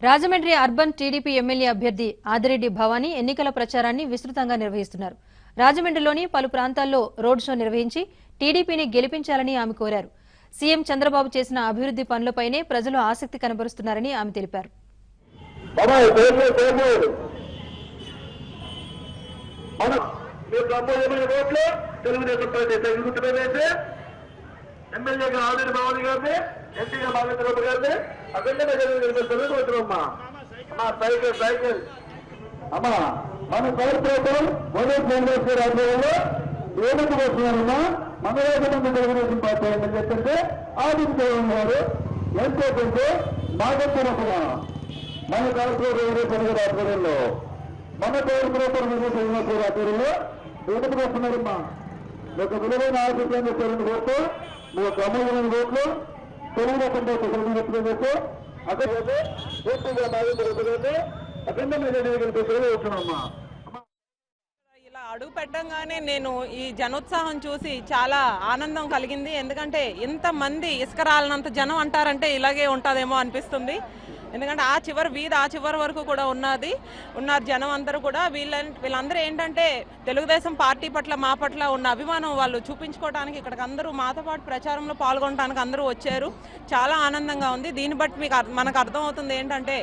Rajahmundry urban TDP MLA అభ్యర్థి ఆదిరెడ్డి భవానీ ఎన్నికల ప్రచారాన్ని విస్తృతంగా నిర్వహిస్తున్నారు. రాజమండ్రిలోని పలు ప్రాంతాల్లో రోడ్ షో నిర్వహించి టీడీపీని గెలిపించాలని ఆమె కోరారు. సీఎం చంద్రబాబు చేసిన అభివృద్ధి పనులపైనే ప్రజలు ఆసక్తి కనబరుస్తున్నారని ఆమె తెలిపారు. ఎమ్మెల్యేగా ఆదిరెడ్డి భవానీ గారిని, ఎంపీగా బాగేశ్వరరావు గారిని అఖండ చదువుతున్నామ్మా. సైకిల్ అమ్మా మన ప్రభుత్వం వైఎస్ చంద్రశేఖర్ ఆధ్వర్యంలో ఏమిటి వస్తున్నారమ్మా. మన మంది తెలుగుదేశం పార్టీ ఏంటని చెప్తుంటే ఆదిత్యనారాయణ గారు ఎంతో కొంత బాగేశ్వరమ్మ మన కార్పొరేటర్ ఆధ్వర్యంలో మన కార్పొరేటర్ ఆధ్వర్యంలో ఏమిటి వస్తున్నారమ్మా. ఒక విలువైన ఆశించండి రెండు ఓట్లు, ఒక అమూల్యమైన ఓట్లు తెలుగుదేశం పార్టీ అక్కడ పూర్తిగా బాగా అఖండ మెజారిటీ వస్తున్నామ్మా. ఇలా అడుగు పెట్టంగానే నేను ఈ జనోత్సాహం చూసి చాలా ఆనందం కలిగింది. ఎందుకంటే ఇంతమంది ఇసుక రాలనంత జనం అంటారంటే ఇలాగే ఉంటుందేమో అనిపిస్తుంది. ఎందుకంటే ఆ చివరి వరకు కూడా ఉన్నారు జనం అందరూ కూడా. వీళ్ళందరూ ఏంటంటే తెలుగుదేశం పార్టీ పట్ల మా పట్ల ఉన్న అభిమానం వాళ్ళు చూపించుకోవడానికి ఇక్కడికి అందరూ మాతో పాటు ప్రచారంలో పాల్గొనడానికి అందరూ వచ్చారు. చాలా ఆనందంగా ఉంది. దీన్ని బట్టి మనకు అర్థమవుతుంది ఏంటంటే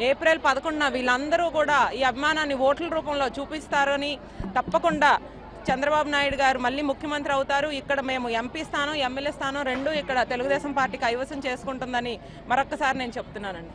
ఏప్రిల్ 11న వీళ్ళందరూ కూడా ఈ అభిమానాన్ని ఓట్ల రూపంలో చూపిస్తారని, తప్పకుండా చంద్రబాబు నాయుడు గారు మళ్ళీ ముఖ్యమంత్రి అవుతారు. ఇక్కడ మేము ఎంపీ స్థానం, ఎమ్మెల్యే స్థానం రెండు ఇక్కడ తెలుగుదేశం పార్టీ కైవసం చేసుకుంటుందని మరొక్కసారి నేను చెప్తున్నానండి.